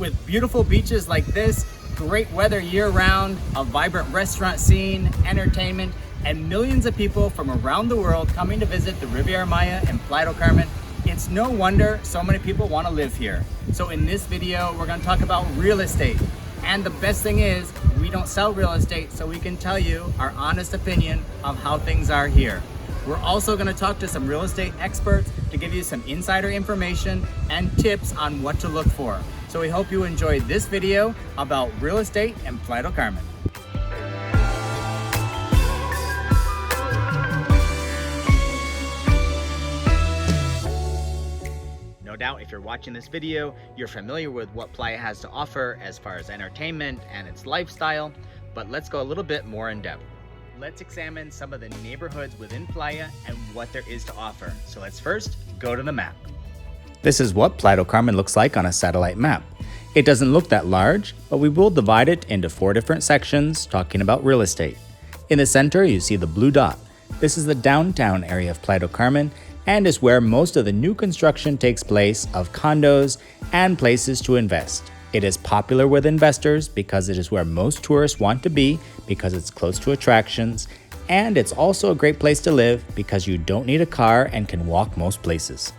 With beautiful beaches like this, great weather year-round, a vibrant restaurant scene, entertainment, and millions of people from around the world coming to visit the Riviera Maya and Playa del Carmen, it's no wonder so many people want to live here. So in this video, we're going to talk about real estate. And the best thing is, we don't sell real estate, so we can tell you our honest opinion of how things are here. We're also going to talk to some real estate experts to give you some insider information and tips on what to look for. So we hope you enjoyed this video about real estate in Playa del Carmen. No doubt if you're watching this video, you're familiar with what Playa has to offer as far as entertainment and its lifestyle, but let's go a little bit more in depth. Let's examine some of the neighborhoods within Playa and what there is to offer. So let's first go to the map. This is what Playa del Carmen looks like on a satellite map. It doesn't look that large, but we will divide it into 4 different sections talking about real estate. In the center, you see the blue dot. This is the downtown area of Playa del Carmen and is where most of the new construction takes place of condos and places to invest. It is popular with investors because it is where most tourists want to be because it's close to attractions, and it's also a great place to live because you don't need a car and can walk most places.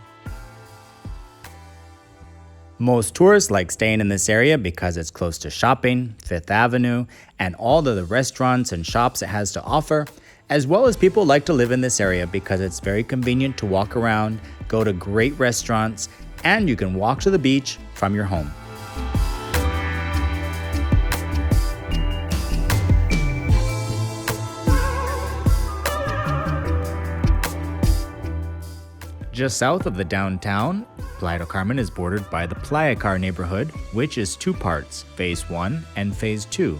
Most tourists like staying in this area because it's close to shopping, Fifth Avenue, and all of the restaurants and shops it has to offer, as well as people like to live in this area because it's very convenient to walk around, go to great restaurants, and you can walk to the beach from your home. Just south of the downtown, Playa del Carmen is bordered by the Playa Car neighborhood, which is 2 parts, Phase 1 and Phase 2.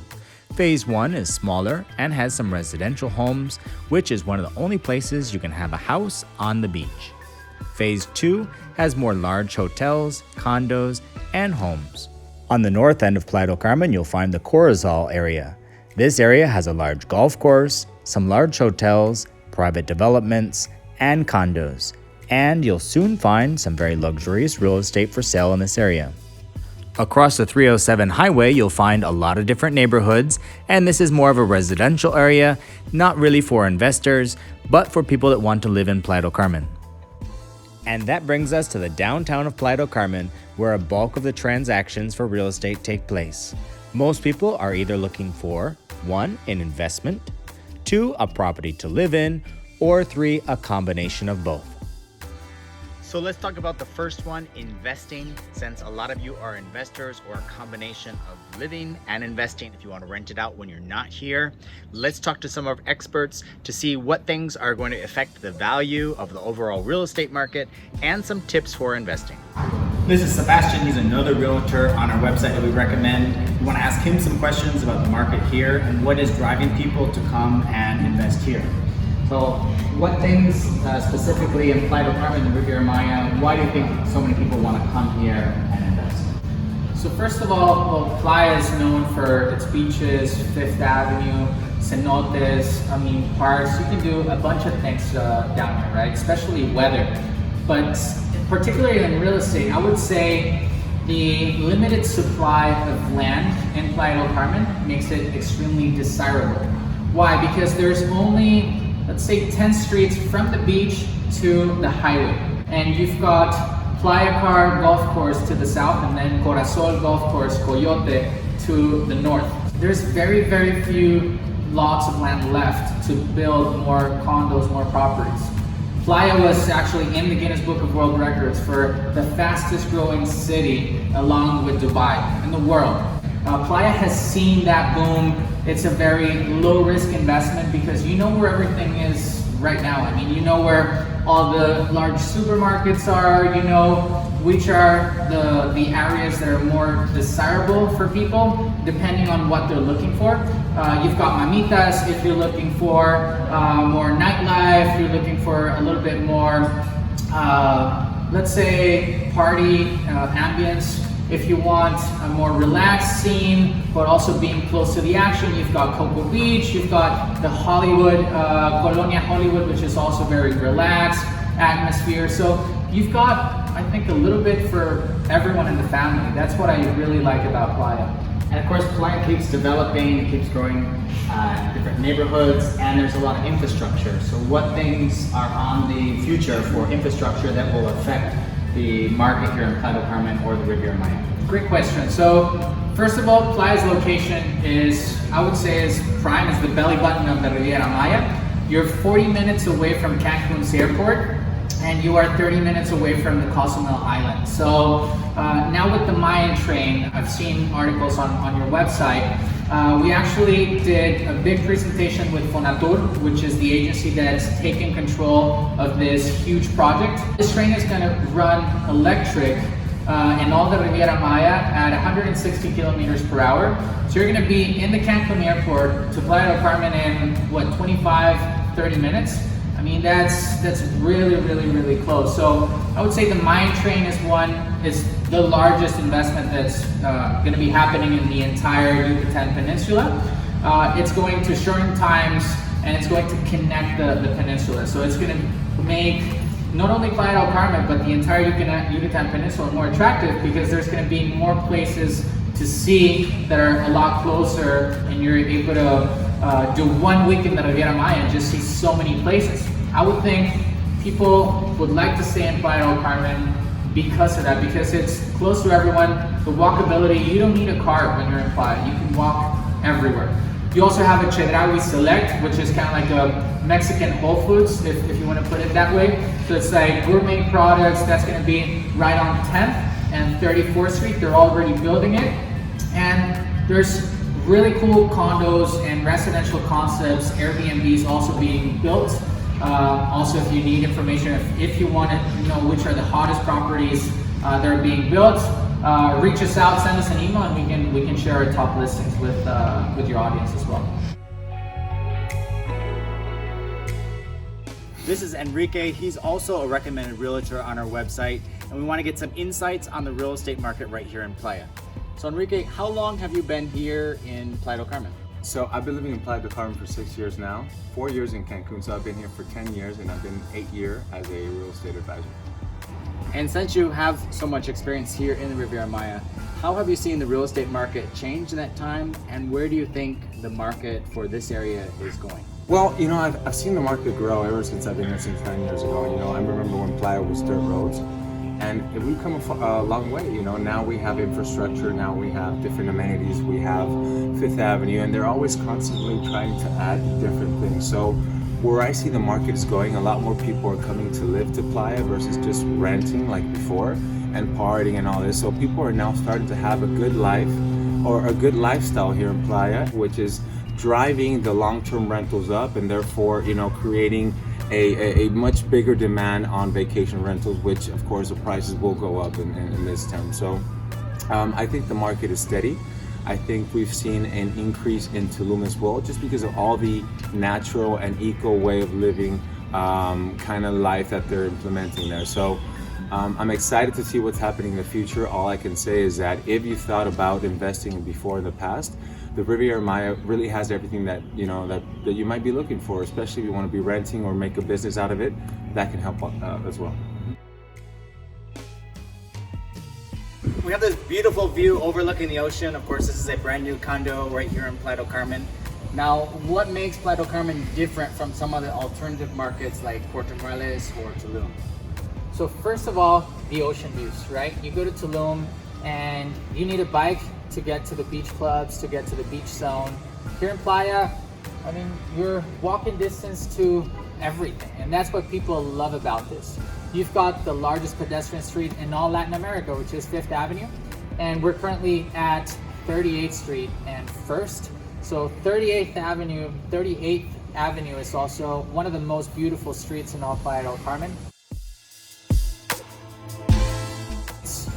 Phase 1 is smaller and has some residential homes, which is one of the only places you can have a house on the beach. Phase 2 has more large hotels, condos, and homes. On the north end of Playa del Carmen, you'll find the Corozal area. This area has a large golf course, some large hotels, private developments, and condos. And you'll soon find some very luxurious real estate for sale in this area. Across the 307 highway, you'll find a lot of different neighborhoods, and this is more of a residential area, not really for investors, but for people that want to live in Playa del Carmen. And that brings us to the downtown of Playa del Carmen, where a bulk of the transactions for real estate take place. Most people are either looking for 1, an investment, 2, a property to live in, or 3, a combination of both. So let's talk about the first one, investing, since a lot of you are investors or a combination of living and investing if you want to rent it out when you're not here. Let's talk to some of our experts to see what things are going to affect the value of the overall real estate market and some tips for investing. This is Sebastian. He's another realtor on our website that we recommend. We want to ask him some questions about the market here and what is driving people to come and invest here. So what things specifically in Playa del Carmen and Riviera Maya, why do you think so many people want to come here and invest? So first of all, well, Playa is known for its beaches, Fifth Avenue, cenotes, parks. You can do a bunch of things down here, right? Especially weather. But particularly in real estate, I would say the limited supply of land in Playa del Carmen makes it extremely desirable. Why? Because there's only, let's say, 10 streets from the beach to the highway. And you've got Playa Car Golf Course to the south, and then Corozal Golf Course, Coyote, to the north. There's very, very few lots of land left to build more condos, more properties. Playa was actually in the Guinness Book of World Records for the fastest growing city along with Dubai in the world. Playa has seen that boom. It's a very low risk investment because you know where everything is right now. You know where all the large supermarkets are, you know which are the areas that are more desirable for people depending on what they're looking for. You've got mamitas if you're looking for more nightlife, you're looking for a little bit more, let's say, party ambience. If you want a more relaxed scene, but also being close to the action, you've got Cocoa Beach, you've got the Hollywood, Colonia Hollywood, which is also very relaxed atmosphere. So you've got, I think, a little bit for everyone in the family. That's what I really like about Playa. And of course, Playa keeps developing, keeps growing different neighborhoods, and there's a lot of infrastructure. So what things are on the future for infrastructure that will affect the market here in Playa del Carmen or the Riviera Maya? Great question. So first of all, Playa's location is, I would say, is prime, is the belly button of the Riviera Maya. You're 40 minutes away from Cancun's airport, and you are 30 minutes away from the Cozumel Island. So now with the Mayan train, I've seen articles on your website. We actually did a big presentation with Fonatur, which is the agency that's taking control of this huge project. This train is going to run electric in all the Riviera Maya at 160 kilometers per hour. So you're going to be in the Cancun airport to Playa del Carmen in, what, 25, 30 minutes? I mean, that's really, really, really close. So I would say the Mayan train is the largest investment that's going to be happening in the entire Yucatan Peninsula. It's going to shorten times, and it's going to connect the peninsula. So it's going to make not only Playa del Carmen, but the entire Yucatan Peninsula more attractive, because there's going to be more places to see that are a lot closer, and you're able to do 1 week in the Riviera Maya and just see so many places. I would think people would like to stay in Playa del Carmen because of that, because it's close to everyone. The walkability, you don't need a car when you're in Playa. You can walk everywhere. You also have a Chedraui Select, which is kind of like a Mexican Whole Foods, if you want to put it that way. So it's like gourmet products. That's going to be right on 10th and 34th Street. They're already building it. And there's really cool condos and residential concepts, Airbnbs also being built. Also, if you need information, if you want to know which are the hottest properties that are being built, reach us out, send us an email, and we can share our top listings with your audience as well. This is Enrique. He's also a recommended realtor on our website, and we want to get some insights on the real estate market right here in Playa. So Enrique, how long have you been here in Playa del Carmen? So I've been living in Playa del Carmen for 6 years now, 4 years in Cancun, so I've been here for 10 years, and I've been 8 years as a real estate advisor. And since you have so much experience here in the Riviera Maya, how have you seen the real estate market change in that time, and where do you think the market for this area is going? Well, you know, I've seen the market grow ever since I've been here since 9 years ago. You know, I remember when Playa was dirt roads, and we've come a long way. You know, now we have infrastructure, now we have different amenities, we have Fifth Avenue, and they're always constantly trying to add different things. So where I see the market is going, a lot more people are coming to live to Playa versus just renting like before and partying and all this. So people are now starting to have a good life or a good lifestyle here in Playa, which is driving the long-term rentals up, and therefore, you know, creating a much bigger demand on vacation rentals, which of course the prices will go up in this term. So I think the market is steady. I think we've seen an increase in Tulum as well, just because of all the natural and eco way of living kind of life that they're implementing there. So I'm excited to see what's happening in the future. All I can say is that if you thought about investing before in the past, the Riviera Maya really has everything that you know that you might be looking for, especially if you want to be renting or make a business out of it. That can help as well. We have this beautiful view overlooking the ocean. Of course, this is a brand new condo right here in Playa del Carmen. Now, what makes Playa del Carmen different from some other alternative markets like Puerto Morelos or Tulum? So first of all, the ocean views, right? You go to Tulum and you need a bike to get to the beach clubs, to get to the beach zone. Here in Playa, I mean, you're walking distance to everything, and that's what people love about this. You've got the largest pedestrian street in all Latin America, which is Fifth Avenue, and we're currently at 38th Street and First. So 38th Avenue is also one of the most beautiful streets in all Playa del Carmen. It's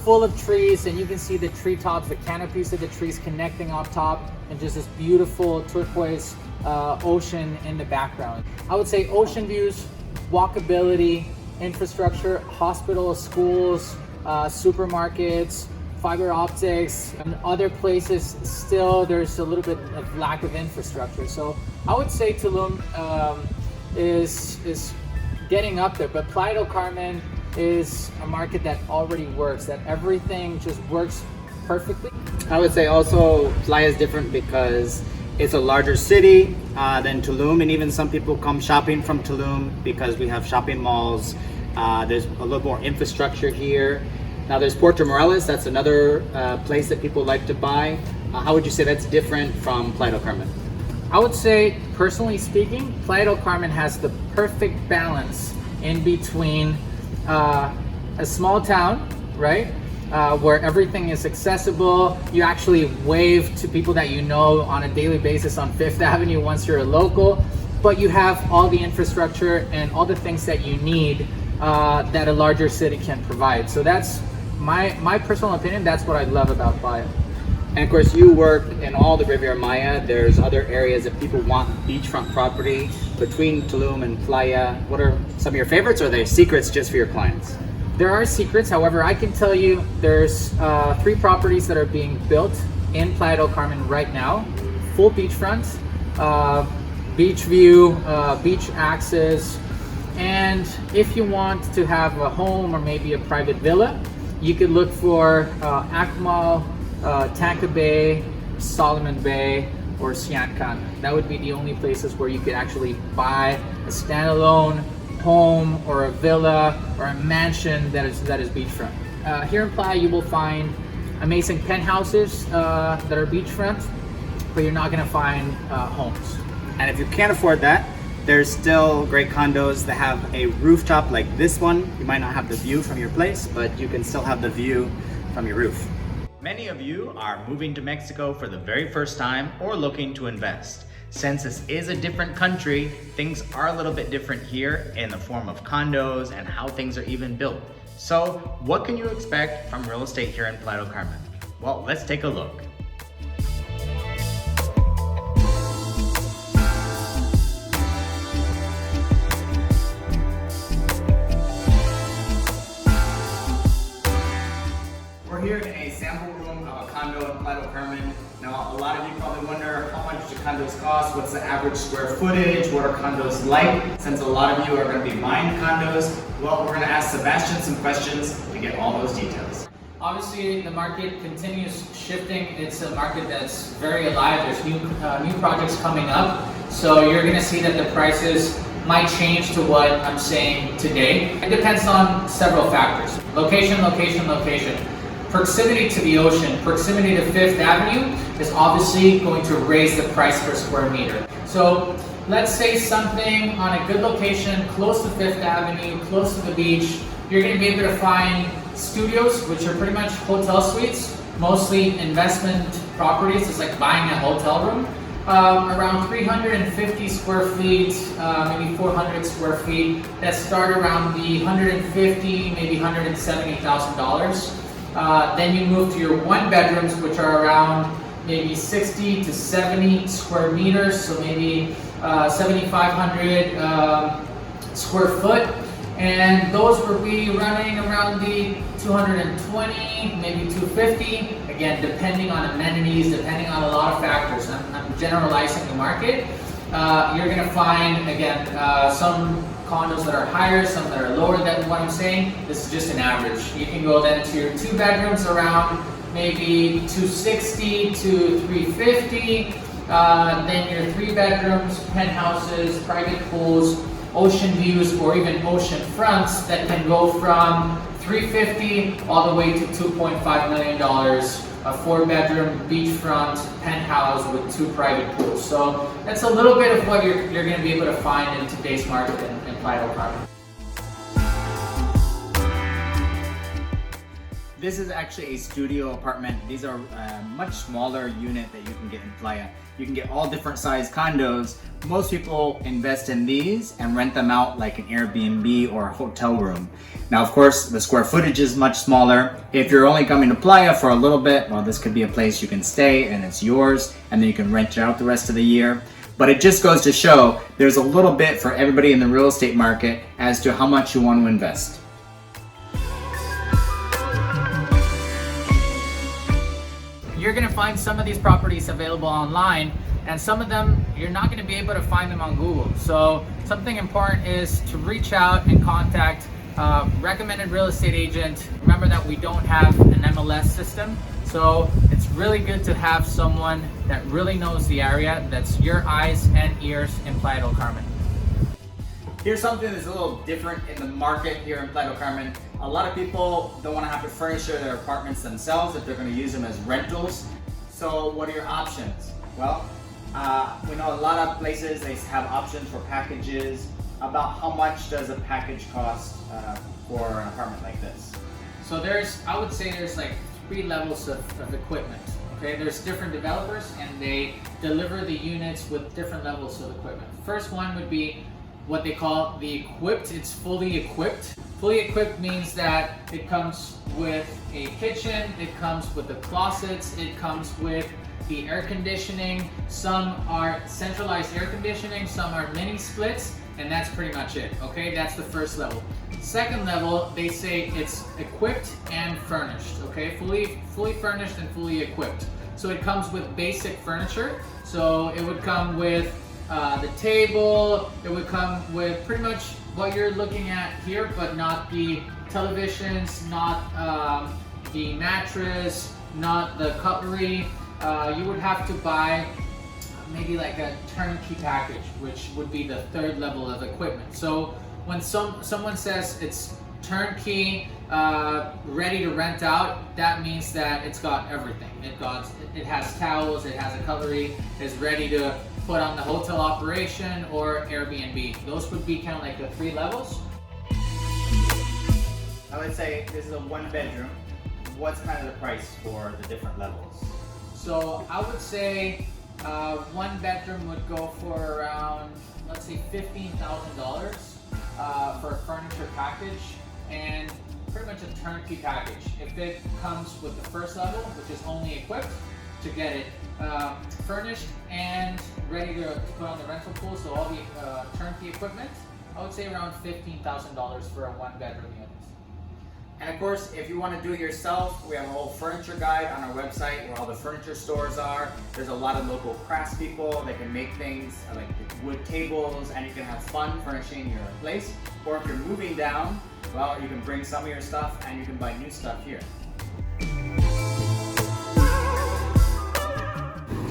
full of trees, and you can see the treetops, the canopies of the trees connecting up top, and just this beautiful turquoise ocean in the background. I would say ocean views, walkability, infrastructure, hospitals, schools, supermarkets, fiber optics, and other places still there's a little bit of lack of infrastructure. So I would say Tulum is getting up there, but Playa del Carmen is a market that already works, that everything just works perfectly. I would say also Playa is different because it's a larger city than Tulum, and even some people come shopping from Tulum because we have shopping malls. There's a little more infrastructure here. Now there's Puerto Morelos, that's another place that people like to buy. How would you say that's different from Playa del Carmen? I would say, personally speaking, Playa del Carmen has the perfect balance in between a small town, right? Where everything is accessible. You actually wave to people that you know on a daily basis on Fifth Avenue once you're a local, but you have all the infrastructure and all the things that you need that a larger city can provide. So that's my personal opinion. That's what I love about Playa. And of course, you work in all the Riviera Maya. There's other areas that people want beachfront property between Tulum and Playa. What are some of your favorites, or are they secrets just for your clients? There are secrets. However, I can tell you there's 3 properties that are being built in Playa del Carmen right now. Full beachfront, beach view, beach access. And if you want to have a home or maybe a private villa, you could look for Akmal, Tanca Bay, Solomon Bay, or Siancan. That would be the only places where you could actually buy a standalone home or a villa or a mansion that is beachfront. Here in Playa, you will find amazing penthouses that are beachfront, but you're not going to find homes. And if you can't afford that, there's still great condos that have a rooftop like this one. You might not have the view from your place, but you can still have the view from your roof. Many of you are moving to Mexico for the very first time or looking to invest. Since this is a different country, things are a little bit different here in the form of condos and how things are even built. So what can you expect from real estate here in Playa del Carmen? Well, let's take a look. We're here in a sample room of a condo in Playa del Carmen. Now, a lot of you probably wonder how much do condos cost, what's the average square footage, what are condos like? Since a lot of you are going to be buying condos, well, we're going to ask Sebastian some questions to get all those details. Obviously, the market continues shifting. It's a market that's very alive. There's new projects coming up. So you're going to see that the prices might change to what I'm saying today. It depends on several factors. Location, location, location. Proximity to the ocean, proximity to Fifth Avenue is obviously going to raise the price per square meter. So let's say something on a good location, close to Fifth Avenue, close to the beach, you're going to be able to find studios, which are pretty much hotel suites, mostly investment properties. It's like buying a hotel room. Around 350 square feet, maybe 400 square feet, that start around the $150,000, maybe $170,000. Then you move to your 1-bedrooms, which are around maybe 60 to 70 square meters, so maybe 7,500 square foot. And those will be running around the 220, maybe 250. Again, depending on amenities, depending on a lot of factors. I'm generalizing the market. You're going to find, again, some condos that are higher, some that are lower than what I'm saying. This is just an average. You can go then to your 2-bedrooms around maybe 260 to 350. Then your 3-bedrooms, penthouses, private pools, ocean views, or even ocean fronts that can go from 350 all the way to $2.5 million. A 4-bedroom beachfront penthouse with 2 private pools. So that's a little bit of what you're going to be able to find in today's market in Playa del Carmen. This is actually a studio apartment. These are a much smaller unit that you can get in Playa. You can get all different size condos. Most people invest in these and rent them out like an Airbnb or a hotel room. Now, of course, the square footage is much smaller. If you're only coming to Playa for a little bit, well, this could be a place you can stay and it's yours, and then you can rent it out the rest of the year. But it just goes to show there's a little bit for everybody in the real estate market as to how much you want to invest. You're going to find some of these properties available online, and some of them you're not going to be able to find them on Google. So something important is to reach out and contact recommended real estate agent. Remember that we don't have an MLS system, so it's really good to have someone that really knows the area, that's your eyes and ears in Playa del Carmen. Here's something that's a little different in the market here in Playa del Carmen. A lot of people don't want to have to furnish their apartments themselves if they're going to use them as rentals. So what are your options? Well, we know a lot of places, they have options for packages. About how much does a package cost for an apartment like this? So I would say there's like 3 levels of equipment. Okay, there's different developers and they deliver the units with different levels of equipment. First one would be what they call the equipped. It's fully equipped. Fully equipped means that it comes with a kitchen, it comes with the closets, it comes with the air conditioning. Some are centralized air conditioning, some are mini splits, and that's pretty much it. Okay, that's the first level. Second level, they say it's equipped and furnished. Okay, fully furnished and fully equipped. So it comes with basic furniture. So it would come with the table, it would come with pretty much what you're looking at here, but not the televisions, not the mattress, not the cutlery. You would have to buy maybe like a turnkey package, which would be the 3rd level of equipment. So when someone says it's turnkey, ready to rent out, that means that it's got everything. It has towels, it has a cutlery, it's ready to put on the hotel operation or Airbnb. Those would be kind of like the 3 levels. I would say this is a 1-bedroom. What's kind of the price for the different levels? So I would say 1 bedroom would go for around, let's say $15,000 for a furniture package, and pretty much a turnkey package. If it comes with the first level, which is only equipped, to get it furnished and ready to put on the rental pool, so all the turnkey equipment, I would say around $15,000 for a 1-bedroom unit. And of course, if you want to do it yourself, we have a whole furniture guide on our website where all the furniture stores are. There's a lot of local craftspeople that can make things like wood tables, and you can have fun furnishing your place. Or if you're moving down, well, you can bring some of your stuff and you can buy new stuff here.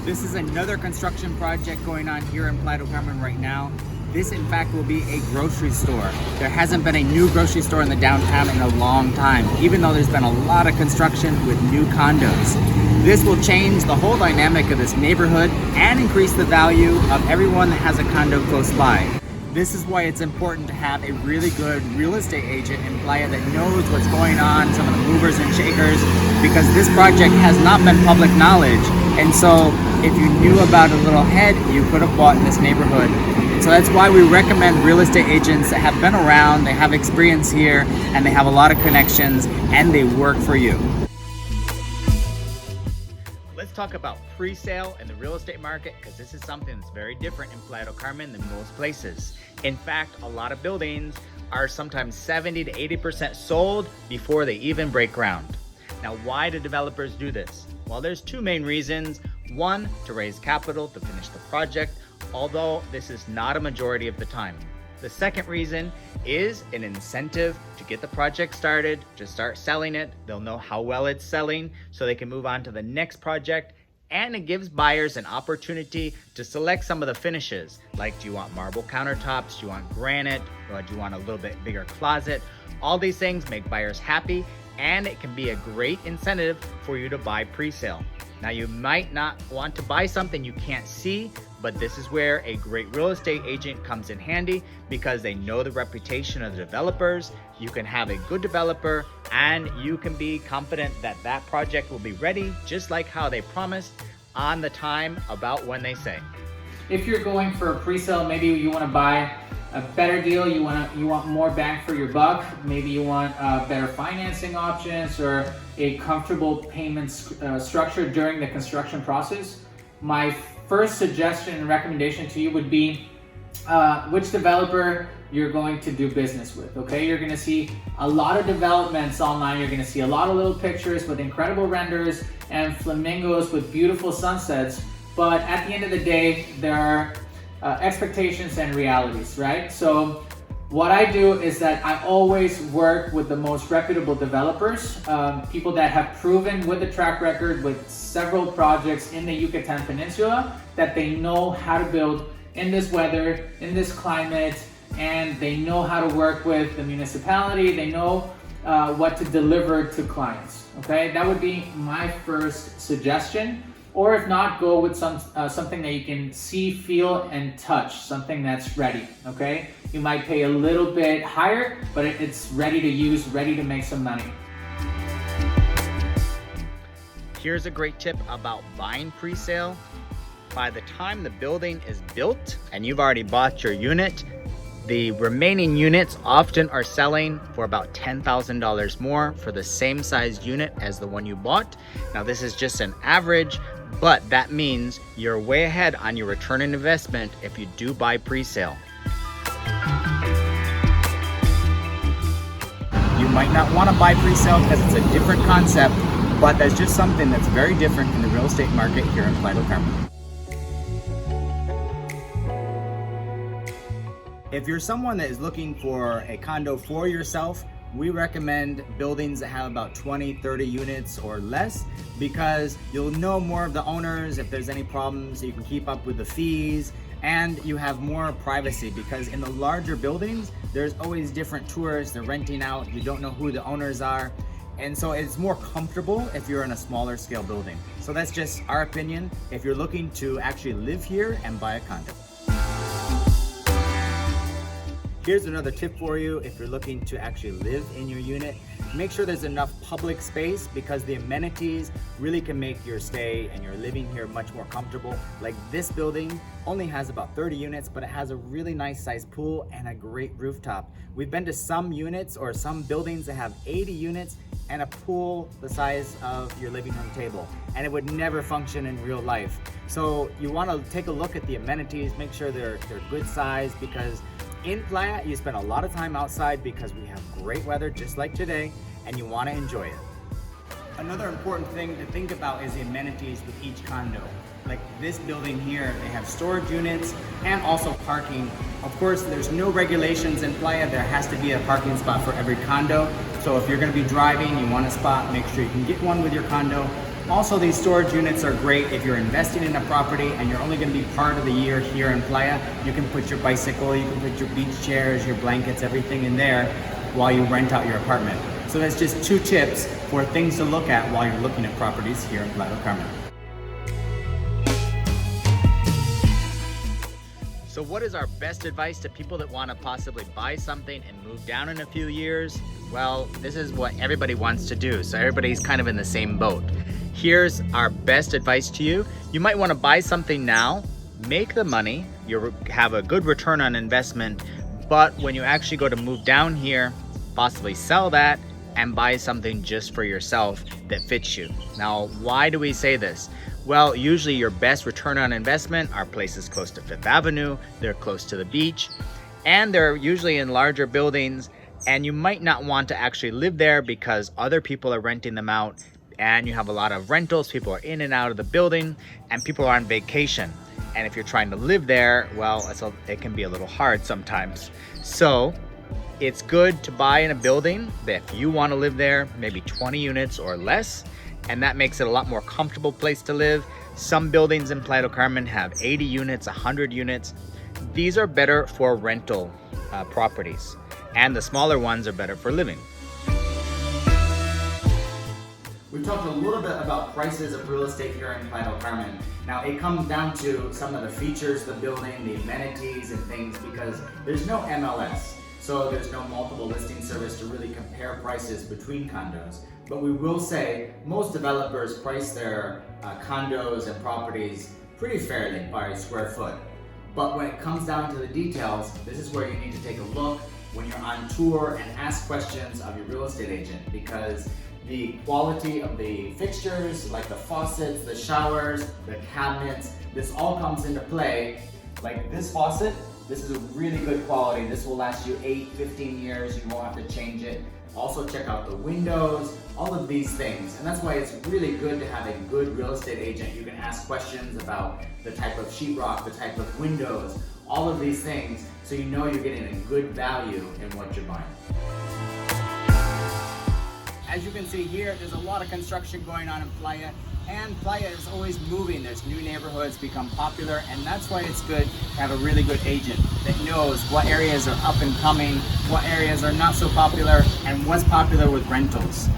This is another construction project going on here in Playa del Carmen right now. This, in fact, will be a grocery store. There hasn't been a new grocery store in the downtown in a long time, even though there's been a lot of construction with new condos. This will change the whole dynamic of this neighborhood and increase the value of everyone that has a condo close by. This is why it's important to have a really good real estate agent in Playa that knows what's going on, some of the movers and shakers, because this project has not been public knowledge. And so if you knew about it a little ahead, you could have bought in this neighborhood. So that's why we recommend real estate agents that have been around, they have experience here, and they have a lot of connections, and they work for you. Let's talk about pre-sale in the real estate market, because this is something that's very different in Playa del Carmen than most places. In fact, a lot of buildings are sometimes 70 to 80% sold before they even break ground. Now, why do developers do this? Well, there's 2 main reasons. One, to raise capital to finish the project, although this is not a majority of the time. The second reason is an incentive to get the project started, to start selling it. They'll know how well it's selling so they can move on to the next project, and it gives buyers an opportunity to select some of the finishes, like do you want marble countertops, do you want granite, or do you want a little bit bigger closet? All these things make buyers happy, and it can be a great incentive for you to buy pre-sale. Now, you might not want to buy something you can't see, but this is where a great real estate agent comes in handy, because they know the reputation of the developers. You can have a good developer, and you can be confident that that project will be ready just like how they promised, on the time about when they say. If you're going for a pre-sale, maybe you want to buy a better deal, you want more bang for your buck, maybe you want better financing options or a comfortable payment structure during the construction process, my first suggestion and recommendation to you would be which developer you're going to do business with. Okay, you're going to see a lot of developments online. You're going to see a lot of little pictures with incredible renders and flamingos with beautiful sunsets, but at the end of the day, there are expectations and realities, right? So What I do is that I always work with the most reputable developers, people that have proven with a track record with several projects in the Yucatan Peninsula that they know how to build in this weather, in this climate, and they know how to work with the municipality. They know what to deliver to clients. Okay, that would be my first suggestion. Or if not, go with something that you can see, feel, and touch, something that's ready, okay? You might pay a little bit higher, but it's ready to use, ready to make some money. Here's a great tip about buying pre-sale. By the time the building is built and you've already bought your unit, the remaining units often are selling for about $10,000 more for the same size unit as the one you bought. Now this is just an average, but that means you're way ahead on your return on investment if you do buy pre-sale. You might not want to buy pre-sale because it's a different concept, but that's just something that's very different in the real estate market here in Playa del Carmen. If you're someone that is looking for a condo for yourself, we recommend buildings that have about 20, 30 units or less because you'll know more of the owners if there's any problems, so you can keep up with the fees, and you have more privacy because in the larger buildings, there's always different tourists, they're renting out, you don't know who the owners are, and so it's more comfortable if you're in a smaller scale building. So that's just our opinion if you're looking to actually live here and buy a condo. Here's another tip for you if you're looking to actually live in your unit. Make sure there's enough public space because the amenities really can make your stay and your living here much more comfortable. Like this building only has about 30 units, but it has a really nice sized pool and a great rooftop. We've been to some units or some buildings that have 80 units and a pool the size of your living room table, and it would never function in real life. So you want to take a look at the amenities, make sure they're good size, because in Playa, you spend a lot of time outside because we have great weather just like today, and you want to enjoy it. Another important thing to think about is the amenities with each condo. Like this building here, they have storage units and also parking. Of course, there's no regulations in Playa. There has to be a parking spot for every condo. So if you're going to be driving, you want a spot, make sure you can get one with your condo. Also, these storage units are great if you're investing in a property and you're only going to be part of the year here in Playa. You can put your bicycle, you can put your beach chairs, your blankets, everything in there while you rent out your apartment. So that's just 2 tips for things to look at while you're looking at properties here in Playa del Carmen. So what is our best advice to people that want to possibly buy something and move down in a few years? Well, this is what everybody wants to do, so everybody's kind of in the same boat. Here's our best advice to you. You might want to buy something now, make the money, you have a good return on investment, but when you actually go to move down here, possibly sell that and buy something just for yourself that fits you. Now, why do we say this? Well, usually your best return on investment are places close to Fifth Avenue, they're close to the beach, and they're usually in larger buildings, and you might not want to actually live there because other people are renting them out, and you have a lot of rentals, people are in and out of the building, and people are on vacation. And if you're trying to live there, well, it can be a little hard sometimes. So it's good to buy in a building that if you want to live there, maybe 20 units or less, and that makes it a lot more comfortable place to live. Some buildings in Playa del Carmen have 80 units, 100 units. These are better for rental properties, and the smaller ones are better for living. We've talked a little bit about prices of real estate here in Playa del Carmen. Now it comes down to some of the features of the building, the amenities and things, because there's no MLS. So there's no multiple listing service to really compare prices between condos. But we will say most developers price their condos and properties pretty fairly by square foot. But when it comes down to the details, this is where you need to take a look when you're on tour and ask questions of your real estate agent, because the quality of the fixtures, like the faucets, the showers, the cabinets, this all comes into play. Like this faucet This is a really good quality. This will last you 8, 15 years. You won't have to change it. Also check out the windows, all of these things. And that's why it's really good to have a good real estate agent. You can ask questions about the type of sheetrock, the type of windows, all of these things, so you know you're getting a good value in what you're buying. As you can see here, there's a lot of construction going on in Playa, and Playa is always moving. There's new neighborhoods become popular, and that's why it's good to have a really good agent that knows what areas are up and coming, what areas are not so popular, and what's popular with rentals.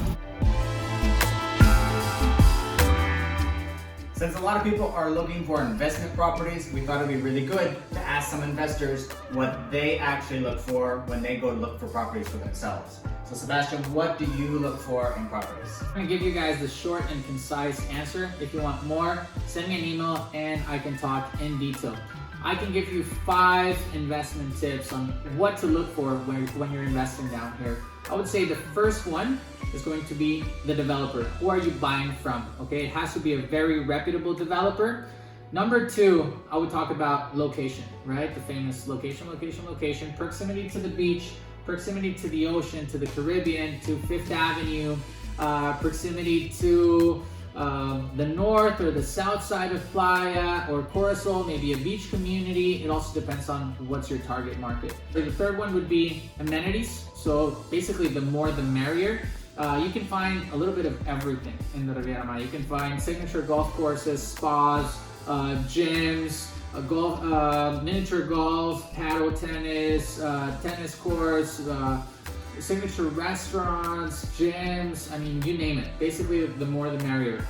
Since a lot of people are looking for investment properties, we thought it'd be really good to ask some investors what they actually look for when they go to look for properties for themselves. So Sebastian, what do you look for in properties? I'm gonna give you guys the short and concise answer. If you want more, send me an email and I can talk in detail. I can give you 5 investment tips on what to look for when you're investing down here. I would say the first one is going to be the developer. Who are you buying from? Okay, it has to be a very reputable developer. Number 2, I would talk about location, right? The famous location, proximity to the beach, proximity to the ocean, to the Caribbean, to Fifth Avenue, proximity to the north or the south side of Playa or Corazon, maybe a beach community. It also depends on what's your target market. The third one would be amenities. So basically the more the merrier. You can find a little bit of everything in the Riviera Maya. You can find signature golf courses, spas, gyms, golf, miniature golf, paddle tennis, tennis courts, signature restaurants, gyms, I mean, you name it. Basically, the more the merrier.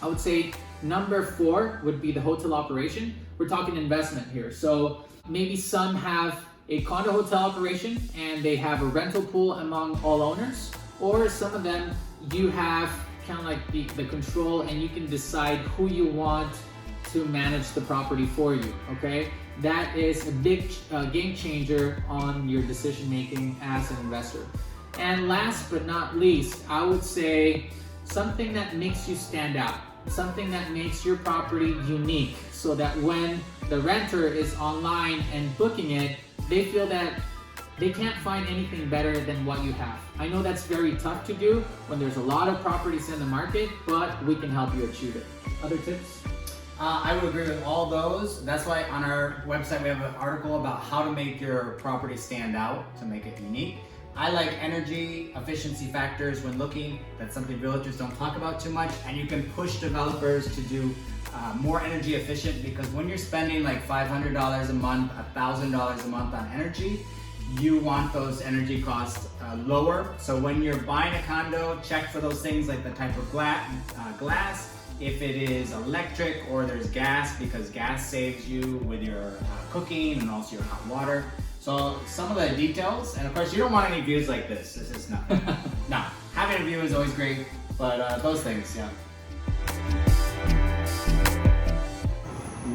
I would say number 4 would be the hotel operation. We're talking investment here. So maybe some have a condo hotel operation and they have a rental pool among all owners, or some of them you have kind of like the control and you can decide who you want to manage the property for you, okay? That is a big game changer on your decision making as an investor. And last but not least, I would say something that makes you stand out, something that makes your property unique, so that when the renter is online and booking it, they feel that they can't find anything better than what you have. I know that's very tough to do when there's a lot of properties in the market, but we can help you achieve it. Other tips? I would agree with all those. That's why on our website we have an article about how to make your property stand out, to make it unique. I like energy efficiency factors when looking. That's something realtors don't talk about too much, and you can push developers to do more energy efficient, because when you're spending like $500 a month, $1,000 a month on energy, you want those energy costs lower. So when you're buying a condo, check for those things like the type of glass, if it is electric or there's gas, because gas saves you with your cooking and also your hot water. So some of the details, and of course you don't want any views like this. This is nothing. No, having a view is always great, but those things, yeah.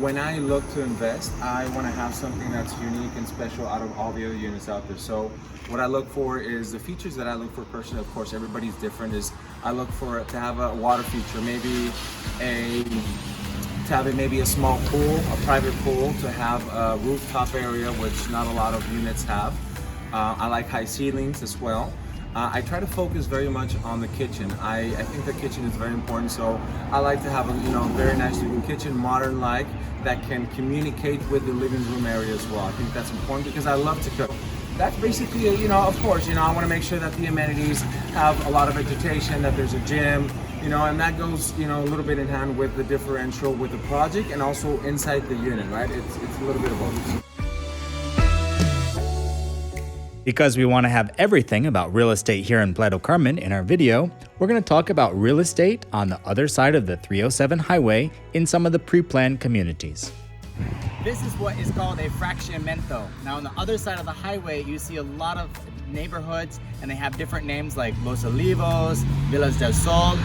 When I look to invest, I want to have something that's unique and special out of all the other units out there. So what I look for is the features that I look for personally. Of course, everybody's different. Is I look for to have a water feature, maybe maybe a small pool, a private pool, to have a rooftop area, which not a lot of units have. I like high ceilings as well. I try to focus very much on the kitchen. I think the kitchen is very important, so I like to have a very nice looking kitchen, modern-like, that can communicate with the living room area as well. I think that's important because I love to cook. That's basically, of course, I want to make sure that the amenities have a lot of vegetation, that there's a gym, and that goes, a little bit in hand with the differential with the project and also inside the unit, right? It's a little bit of both. Because we want to have everything about real estate here in Playa del Carmen in our video, we're going to talk about real estate on the other side of the 307 highway in some of the pre-planned communities. This is what is called a Fractionamento. Now on the other side of the highway, you see a lot of neighborhoods, and they have different names like Los Olivos, Villas del Sol.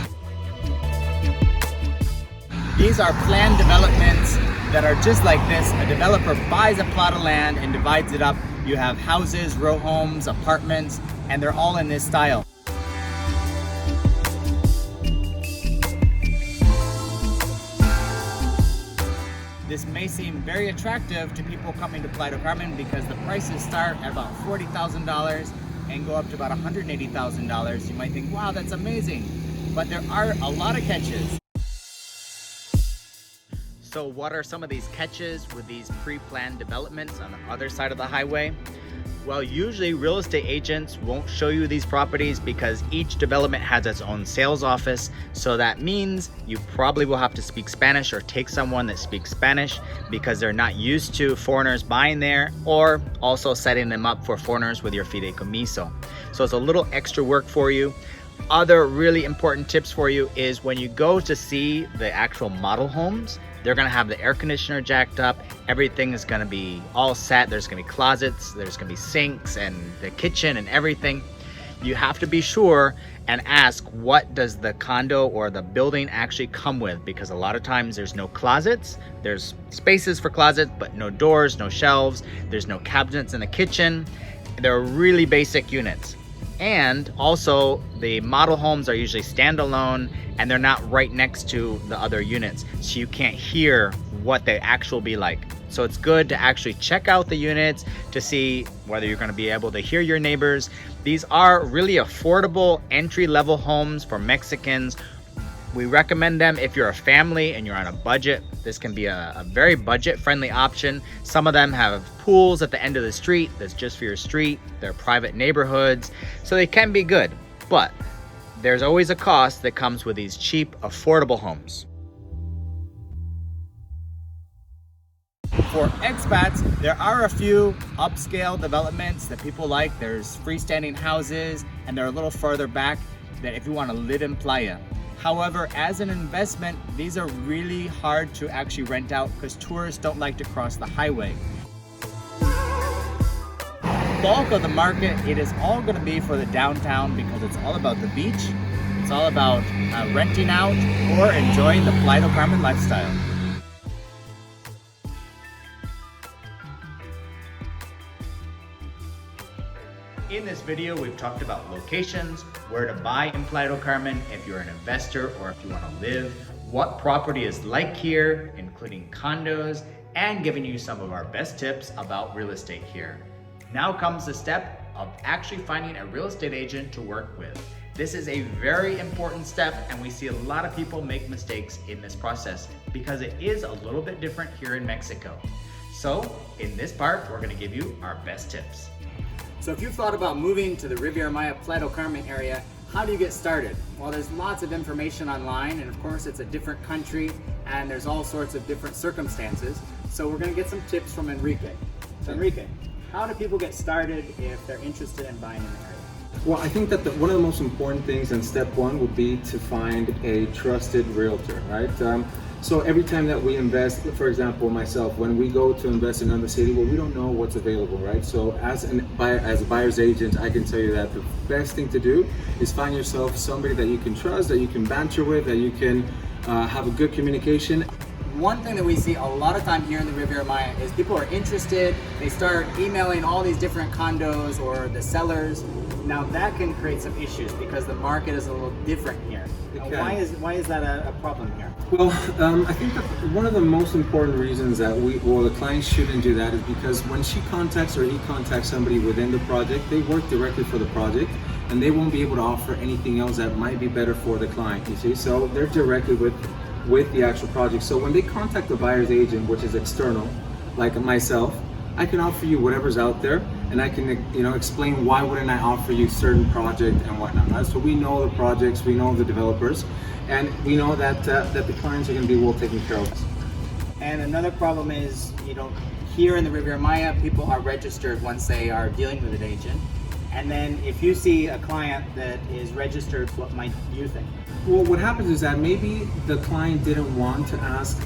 These are planned developments that are just like this. A developer buys a plot of land and divides it up. You have houses, row homes, apartments, and they're all in this style. this may seem very attractive to people coming to Playa del Carmen because the prices start at about $40,000 and go up to about $180,000. You might think, wow, that's amazing. But there are a lot of catches. So what are some of these catches with these pre-planned developments on the other side of the highway? Well, usually real estate agents won't show you these properties because each development has its own sales office. So that means you probably will have to speak Spanish or take someone that speaks Spanish because they're not used to foreigners buying there, or also setting them up for foreigners with your fideicomiso. So it's a little extra work for you. Other really important tips for you is when you go to see the actual model homes, they're gonna have the air conditioner jacked up. Everything is gonna be all set. There's gonna be closets, there's gonna be sinks and the kitchen and everything. You have to be sure and ask, what does the condo or the building actually come with? Because a lot of times there's no closets. There's spaces for closets, but no doors, no shelves. There's no cabinets in the kitchen. They're really basic units. And also the model homes are usually standalone and they're not right next to the other units. So you can't hear what they actually be like. So it's good to actually check out the units to see whether you're gonna be able to hear your neighbors. These are really affordable entry-level homes for Mexicans. We recommend them if you're a family and you're on a budget. This can be a very budget-friendly option. Some of them have pools at the end of the street that's just for your street. They're private neighborhoods, so they can be good. But there's always a cost that comes with these cheap, affordable homes. For expats, there are a few upscale developments that people like. There's freestanding houses, and they're a little further back that if you want to live in Playa. However, as an investment, these are really hard to actually rent out because tourists don't like to cross the highway. Bulk of the market, it is all going to be for the downtown because it's all about the beach. It's all about renting out or enjoying the Playa del Carmen lifestyle. In this video, we've talked about locations, where to buy in Playa del Carmen if you're an investor or if you want to live, what property is like here, including condos, and giving you some of our best tips about real estate here. Now comes the step of actually finding a real estate agent to work with. This is a very important step, and we see a lot of people make mistakes in this process because it is a little bit different here in Mexico. So in this part, we're going to give you our best tips. So if you've thought about moving to the Riviera Maya Playa del Carmen area, how do you get started? Well, there's lots of information online, and of course it's a different country and there's all sorts of different circumstances. So we're gonna get some tips from Enrique. So Enrique, how do people get started if they're interested in buying in the area? Well, I think that one of the most important things in step one would be to find a trusted realtor, right? So every time that we invest, for example, myself, when we go to invest in another city, well, we don't know what's available, right? So as a buyer's agent, I can tell you that the best thing to do is find yourself somebody that you can trust, that you can banter with, that you can have a good communication. One thing that we see a lot of time here in the Riviera Maya is people are interested, they start emailing all these different condos or the sellers. Now that can create some issues because the market is a little different here. Why is that a problem here? Well, I think that one of the most important reasons that the client shouldn't do that is because when she contacts or he contacts somebody within the project, they work directly for the project and they won't be able to offer anything else that might be better for the client, you see? So they're directly with the actual project. So when they contact the buyer's agent, which is external, like myself, I can offer you whatever's out there, and I can explain why wouldn't I offer you certain project and whatnot. Right? So we know the projects, we know the developers, and we know that the clients are going to be well taken care of. And another problem is, here in the Riviera Maya, people are registered once they are dealing with an agent. And then if you see a client that is registered, what might you think? Well, what happens is that maybe the client didn't want to ask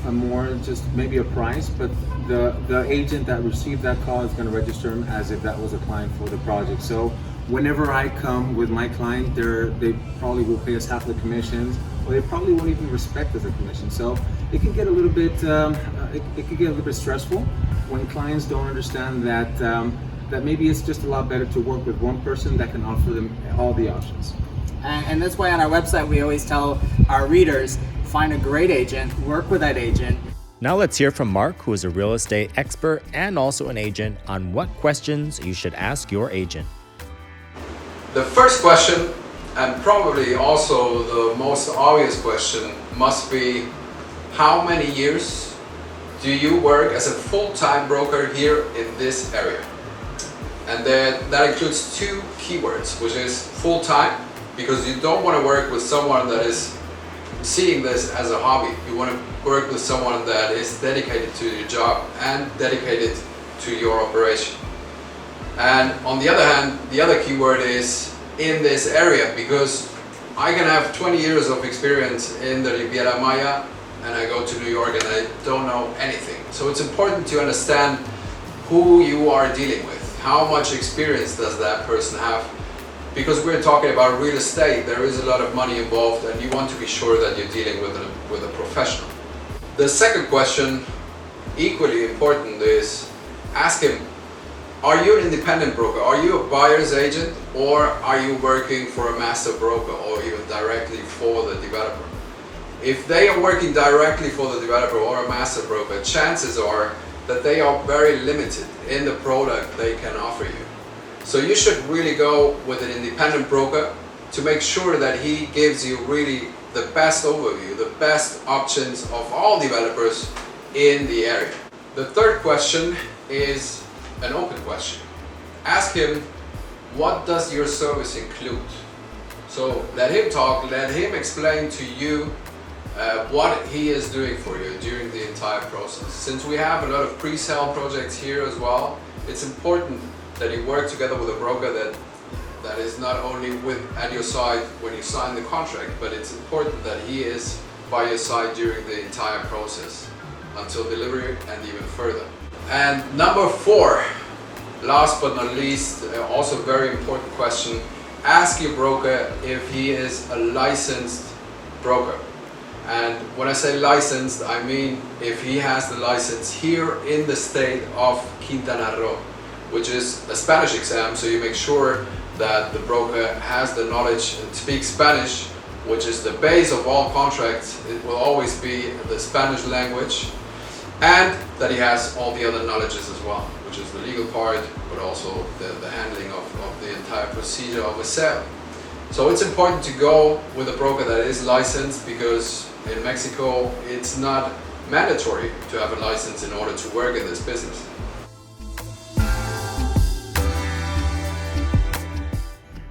maybe a price, but the agent that received that call is going to register him as if that was a client for the project. So whenever I come with my client, they probably will pay us half the commissions, or they probably won't even respect us a commission. So it can get a little bit stressful when clients don't understand that maybe it's just a lot better to work with one person that can offer them all the options. And that's why on our website we always tell our readers, find a great agent, work with that agent. Now let's hear from Mark, who is a real estate expert and also an agent, on what questions you should ask your agent. The first question, and probably also the most obvious question, must be how many years do you work as a full-time broker here in this area? And then that includes two keywords, which is full-time, because you don't want to work with someone that is seeing this as a hobby. You want to work with someone that is dedicated to your job and dedicated to your operation. And on the other hand, the other keyword is in this area, because I can have 20 years of experience in the Riviera Maya and I go to New York and I don't know anything. So it's important to understand who you are dealing with. How much experience does that person have? Because we're talking about real estate, there is a lot of money involved and you want to be sure that you're dealing with a professional. The second question, equally important, is ask him, are you an independent broker? Are you a buyer's agent, or are you working for a master broker or even directly for the developer? If they are working directly for the developer or a master broker, chances are that they are very limited in the product they can offer you. So you should really go with an independent broker to make sure that he gives you really the best overview, the best options of all developers in the area. The third question is an open question. Ask him, what does your service include? So let him talk, let him explain to you what he is doing for you during the entire process. Since we have a lot of pre-sale projects here as well, it's important that you work together with a broker that is not only at your side when you sign the contract, but it's important that he is by your side during the entire process until delivery and even further. And number 4, last but not least, also very important question, ask your broker if he is a licensed broker. And when I say licensed, I mean if he has the license here in the state of Quintana Roo, which is a Spanish exam, so you make sure that the broker has the knowledge and speaks Spanish, which is the base of all contracts. It will always be the Spanish language, and that he has all the other knowledges as well, which is the legal part, but also the handling of the entire procedure of a sale. So it's important to go with a broker that is licensed, because in Mexico it's not mandatory to have a license in order to work in this business.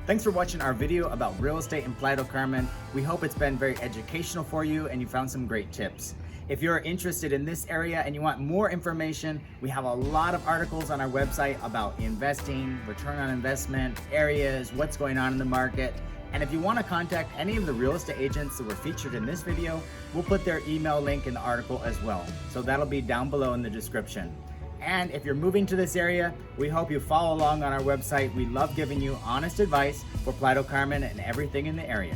Thanks for watching our video about real estate in Playa del Carmen. We hope it's been very educational for you and you found some great tips. If you're interested in this area and you want more information, we have a lot of articles on our website about investing, return on investment, areas, what's going on in the market. And if you want to contact any of the real estate agents that were featured in this video, we'll put their email link in the article as well. So that'll be down below in the description. And if you're moving to this area, we hope you follow along on our website. We love giving you honest advice for Playa del Carmen and everything in the area.